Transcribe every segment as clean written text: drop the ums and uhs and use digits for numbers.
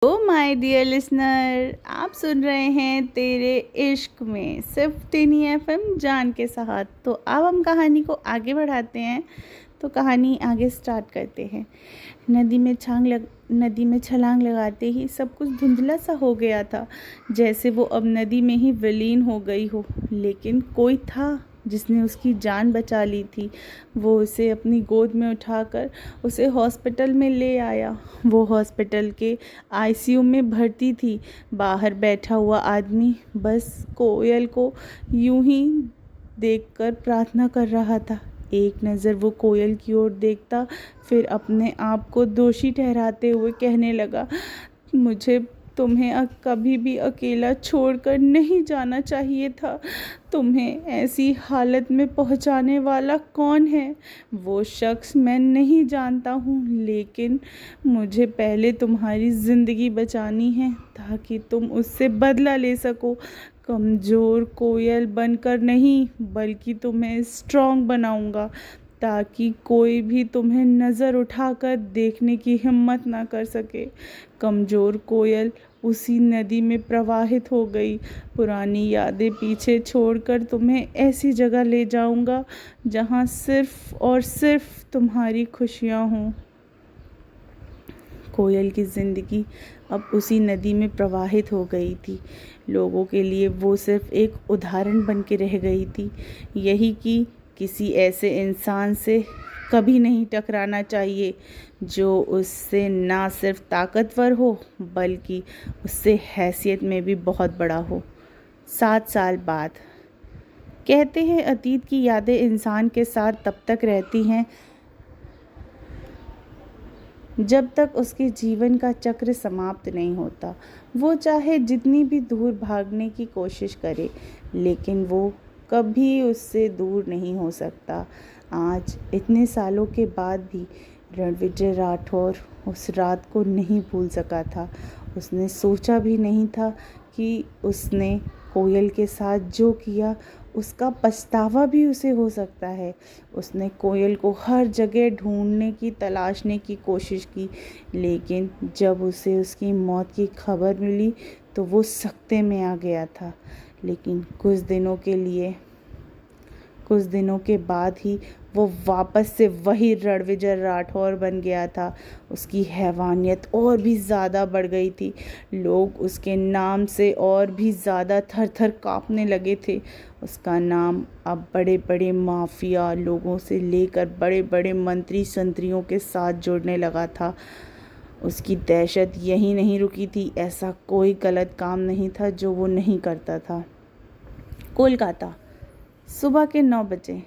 Oh my dear listener, आप सुन रहे हैं तेरे इश्क में सिर्फ टिनी एफएम जान के साथ। तो अब हम कहानी को आगे बढ़ाते हैं। तो कहानी आगे स्टार्ट करते हैं। नदी में छलांग लगाते ही सब कुछ धुंधला सा हो गया था, जैसे वो अब नदी में ही विलीन हो गई हो। लेकिन कोई था जिसने उसकी जान बचा ली थी। वो उसे अपनी गोद में उठाकर उसे हॉस्पिटल में ले आया। वो हॉस्पिटल के आईसीयू में भर्ती थी। बाहर बैठा हुआ आदमी बस कोयल को यूं ही देखकर प्रार्थना कर रहा था। एक नज़र वो कोयल की ओर देखता, फिर अपने आप को दोषी ठहराते हुए कहने लगा, मुझे तुम्हें कभी भी अकेला छोड़कर नहीं जाना चाहिए था। तुम्हें ऐसी हालत में पहुंचाने वाला कौन है? वो शख्स मैं नहीं जानता हूँ, लेकिन मुझे पहले तुम्हारी ज़िंदगी बचानी है ताकि तुम उससे बदला ले सको। कमज़ोर कोयल बनकर नहीं, बल्कि तुम्हें स्ट्रॉन्ग बनाऊंगा ताकि कोई भी तुम्हें नज़र उठाकर देखने की हिम्मत ना कर सके। कमज़ोर कोयल उसी नदी में प्रवाहित हो गई। पुरानी यादें पीछे छोड़कर तुम्हें ऐसी जगह ले जाऊंगा जहां सिर्फ और सिर्फ तुम्हारी खुशियां हों। कोयल की ज़िंदगी अब उसी नदी में प्रवाहित हो गई थी। लोगों के लिए वो सिर्फ एक उदाहरण बन के रह गई थी, यही कि किसी ऐसे इंसान से कभी नहीं टकराना चाहिए जो उससे ना सिर्फ ताकतवर हो, बल्कि उससे हैसियत में भी बहुत बड़ा हो। 7 साल बाद। कहते हैं अतीत की यादें इंसान के साथ तब तक रहती हैं जब तक उसके जीवन का चक्र समाप्त नहीं होता। वो चाहे जितनी भी दूर भागने की कोशिश करे, लेकिन वो कभी उससे दूर नहीं हो सकता। आज इतने सालों के बाद भी रणविजय राठौर उस रात को नहीं भूल सका था। उसने सोचा भी नहीं था कि उसने कोयल के साथ जो किया उसका पछतावा भी उसे हो सकता है। उसने कोयल को हर जगह ढूंढने की तलाशने की कोशिश की, लेकिन जब उसे उसकी मौत की खबर मिली तो वो सकते में आ गया था। लेकिन कुछ दिनों के बाद ही वो वापस से वही रणविजय राठौर बन गया था। उसकी हैवानियत और भी ज़्यादा बढ़ गई थी। लोग उसके नाम से और भी ज़्यादा थर थर काँपने लगे थे। उसका नाम अब बड़े बड़े माफिया लोगों से लेकर बड़े बड़े मंत्री संतरियों के साथ जुड़ने लगा था। उसकी दहशत यहीं नहीं रुकी थी। ऐसा कोई गलत काम नहीं था जो वो नहीं करता था। कोलकाता, सुबह के 9 बजे।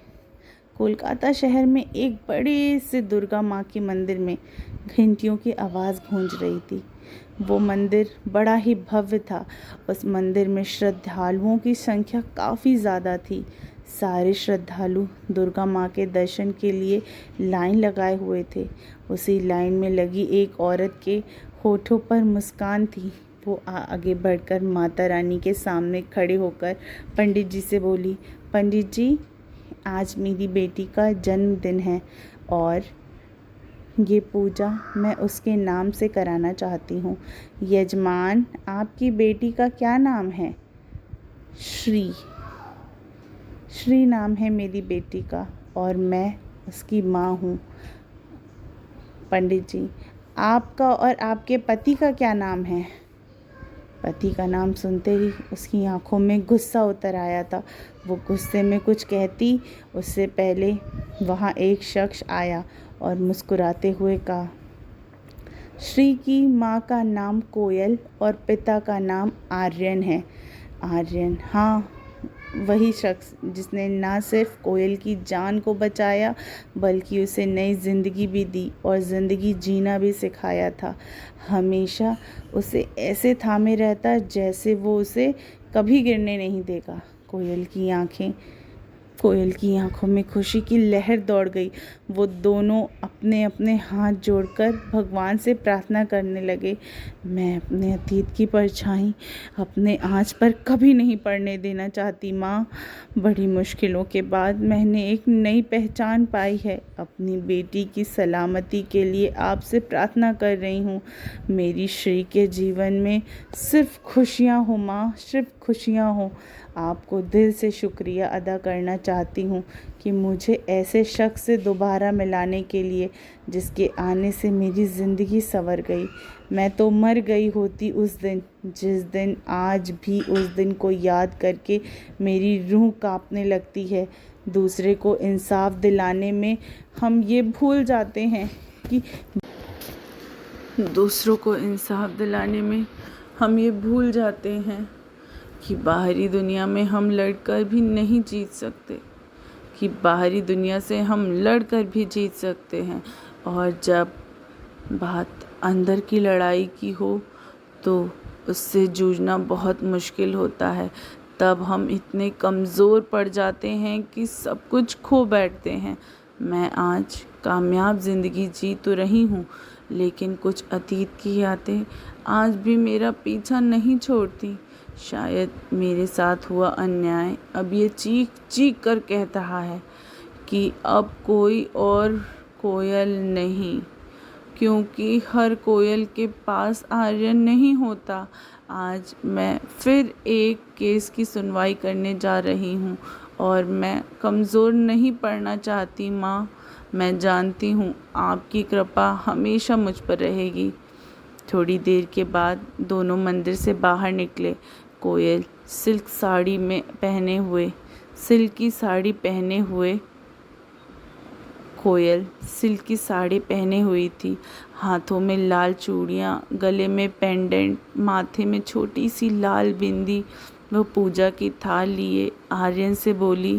कोलकाता शहर में एक बड़े से दुर्गा माँ के मंदिर में घंटियों की आवाज़ गूंज रही थी। वो मंदिर बड़ा ही भव्य था। उस मंदिर में श्रद्धालुओं की संख्या काफ़ी ज़्यादा थी। सारे श्रद्धालु दुर्गा माँ के दर्शन के लिए लाइन लगाए हुए थे। उसी लाइन में लगी एक औरत के होठों पर मुस्कान थी। वो आगे बढ़कर माता रानी के सामने खड़े होकर पंडित जी से बोली, पंडित जी, आज मेरी बेटी का जन्मदिन है और ये पूजा मैं उसके नाम से कराना चाहती हूँ। यजमान, आपकी बेटी का क्या नाम है? श्री। श्री नाम है मेरी बेटी का और मैं उसकी माँ हूँ। पंडित जी, आपका और आपके पति का क्या नाम है? पति का नाम सुनते ही उसकी आंखों में गुस्सा उतर आया था। वो गुस्से में कुछ कहती उससे पहले वहाँ एक शख्स आया और मुस्कुराते हुए कहा, श्री की माँ का नाम कोयल और पिता का नाम आर्यन है। आर्यन, हाँ, वही शख्स जिसने ना सिर्फ कोयल की जान को बचाया, बल्कि उसे नई ज़िंदगी भी दी और ज़िंदगी जीना भी सिखाया था। हमेशा उसे ऐसे थामे रहता जैसे वो उसे कभी गिरने नहीं देगा। कोयल की आंखें कोयल की आंखों में खुशी की लहर दौड़ गई। वो दोनों अपने अपने हाथ जोड़कर भगवान से प्रार्थना करने लगे, मैं अपने अतीत की परछाई अपने आँच पर कभी नहीं पड़ने देना चाहती माँ। बड़ी मुश्किलों के बाद मैंने एक नई पहचान पाई है। अपनी बेटी की सलामती के लिए आपसे प्रार्थना कर रही हूँ। मेरी श्री के जीवन में सिर्फ खुशियाँ हो माँ, सिर्फ खुशियाँ हो। आपको दिल से शुक्रिया अदा करना चाहती हूँ कि मुझे ऐसे शख्स से दोबारा मिलाने के लिए जिसके आने से मेरी ज़िंदगी संवर गई। मैं तो मर गई होती उस दिन, जिस दिन आज भी उस दिन को याद करके मेरी रूह कांपने लगती है। दूसरे को इंसाफ दिलाने में हम ये भूल जाते हैं कि दूसरों को इंसाफ दिलाने में हम ये भूल जाते हैं कि बाहरी दुनिया में हम लड़कर भी नहीं जीत सकते, कि बाहरी दुनिया से हम लड़कर भी जीत सकते हैं, और जब बात अंदर की लड़ाई की हो तो उससे जूझना बहुत मुश्किल होता है। तब हम इतने कमज़ोर पड़ जाते हैं कि सब कुछ खो बैठते हैं। मैं आज कामयाब ज़िंदगी जी तो रही हूँ, लेकिन कुछ अतीत की यादें आज भी मेरा पीछा नहीं छोड़ती। शायद मेरे साथ हुआ अन्याय अब ये चीख चीख कर कह रहा है कि अब कोई और कोयल नहीं, क्योंकि हर कोयल के पास आर्यन नहीं होता। आज मैं फिर एक केस की सुनवाई करने जा रही हूँ और मैं कमज़ोर नहीं पड़ना चाहती माँ। मैं जानती हूँ आपकी कृपा हमेशा मुझ पर रहेगी। थोड़ी देर के बाद दोनों मंदिर से बाहर निकले। कोयल सिल्की साड़ी पहने हुई थी, हाथों में लाल चूड़ियाँ, गले में पेंडेंट, माथे में छोटी सी लाल बिंदी। वो पूजा की थाल लिए आर्यन से बोली,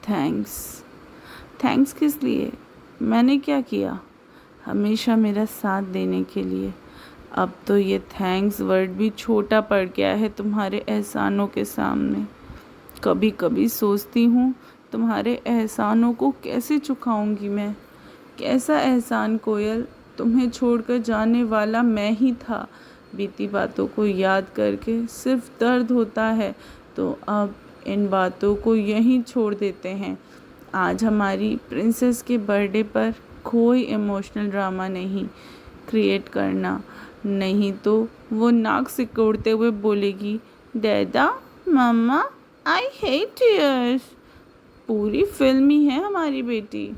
थैंक्स किस लिए? मैंने क्या किया? हमेशा मेरा साथ देने के लिए। अब तो ये थैंक्स वर्ड भी छोटा पड़ गया है तुम्हारे एहसानों के सामने। कभी कभी सोचती हूँ तुम्हारे एहसानों को कैसे चुकाऊंगी मैं। कैसा एहसान कोयल, तुम्हें छोड़कर जाने वाला मैं ही था। बीती बातों को याद करके सिर्फ दर्द होता है, तो अब इन बातों को यहीं छोड़ देते हैं। आज हमारी प्रिंसेस के बर्थडे पर कोई इमोशनल ड्रामा नहीं क्रिएट करना, नहीं तो वो नाक सिकोड़ते हुए बोलेगी, डैडा मम्मा आई हेट टीयर्स। पूरी फिल्म ही है हमारी बेटी।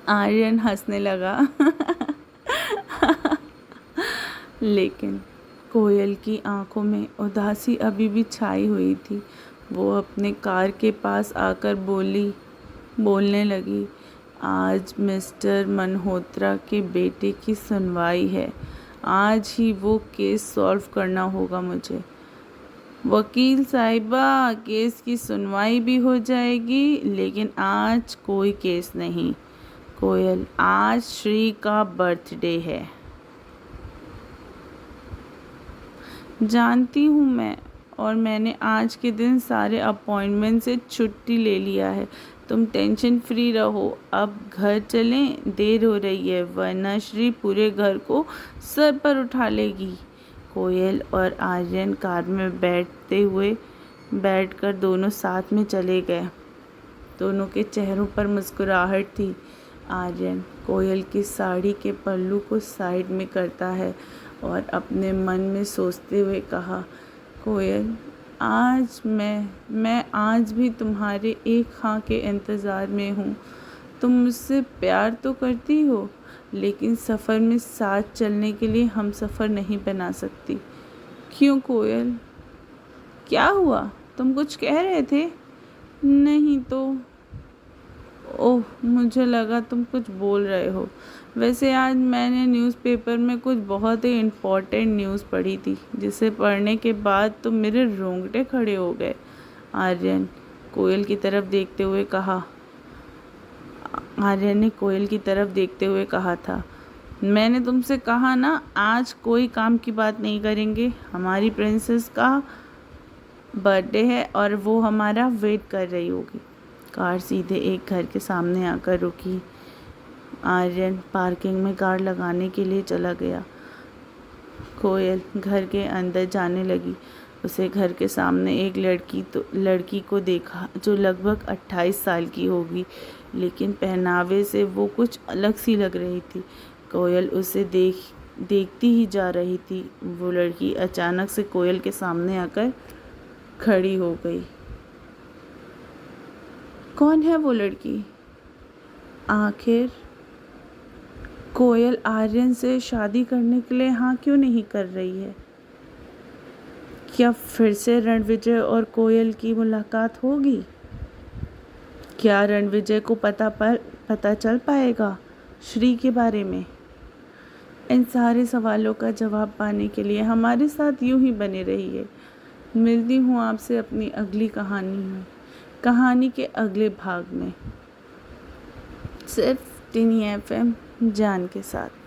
आर्यन हंसने लगा लेकिन कोयल की आंखों में उदासी अभी भी छाई हुई थी। वो अपने कार के पास आकर बोलने लगी, आज मिस्टर मल्होत्रा के बेटे की सुनवाई है। आज ही वो केस सॉल्व करना होगा मुझे। वकील साहिबा, केस की सुनवाई भी हो जाएगी, लेकिन आज कोई केस नहीं। कोयल, आज श्री का बर्थडे है। जानती हूँ मैं, और मैंने आज के दिन सारे अपॉइंटमेंट से छुट्टी ले लिया है। तुम टेंशन फ्री रहो, अब घर चलें, देर हो रही है, वरना श्री पूरे घर को सर पर उठा लेगी। कोयल और आर्यन कार में बैठकर दोनों साथ में चले गए। दोनों के चेहरों पर मुस्कुराहट थी। आर्यन कोयल की साड़ी के पल्लू को साइड में करता है और अपने मन में सोचते हुए कहा, कोयल, आज मैं आज भी तुम्हारे एक हाँ के इंतज़ार में हूँ। तुम मुझसे प्यार तो करती हो, लेकिन सफ़र में साथ चलने के लिए हम सफ़र नहीं बना सकती। क्यों कोयल, क्या हुआ? तुम कुछ कह रहे थे? नहीं तो। ओह, मुझे लगा तुम कुछ बोल रहे हो। वैसे आज मैंने न्यूज़पेपर में कुछ बहुत ही इम्पोर्टेंट न्यूज़ पढ़ी थी, जिसे पढ़ने के बाद तो मेरे रोंगटे खड़े हो गए। आर्यन कोयल की तरफ देखते हुए कहा। आर्यन ने कोयल की तरफ देखते हुए कहा था, मैंने तुमसे कहा ना, आज कोई काम की बात नहीं करेंगे। हमारी प्रिंसेस का बर्थडे है और वो हमारा वेट कर रही होगी। कार सीधे एक घर के सामने आकर रुकी। आर्यन पार्किंग में कार लगाने के लिए चला गया। कोयल घर के अंदर जाने लगी। उसे घर के सामने एक लड़की को देखा जो लगभग 28 साल की होगी, लेकिन पहनावे से वो कुछ अलग सी लग रही थी। कोयल उसे देखती ही जा रही थी। वो लड़की अचानक से कोयल के सामने आकर खड़ी हो गई। कौन है वो लड़की? आखिर कोयल आर्यन से शादी करने के लिए हाँ क्यों नहीं कर रही है? क्या फिर से रणविजय और कोयल की मुलाकात होगी? क्या रणविजय को पता चल पाएगा श्री के बारे में? इन सारे सवालों का जवाब पाने के लिए हमारे साथ यूं ही बने रहिए। मिलती हूँ आपसे अपनी अगली कहानी के अगले भाग में, सिर्फ टिनी FM जान के साथ।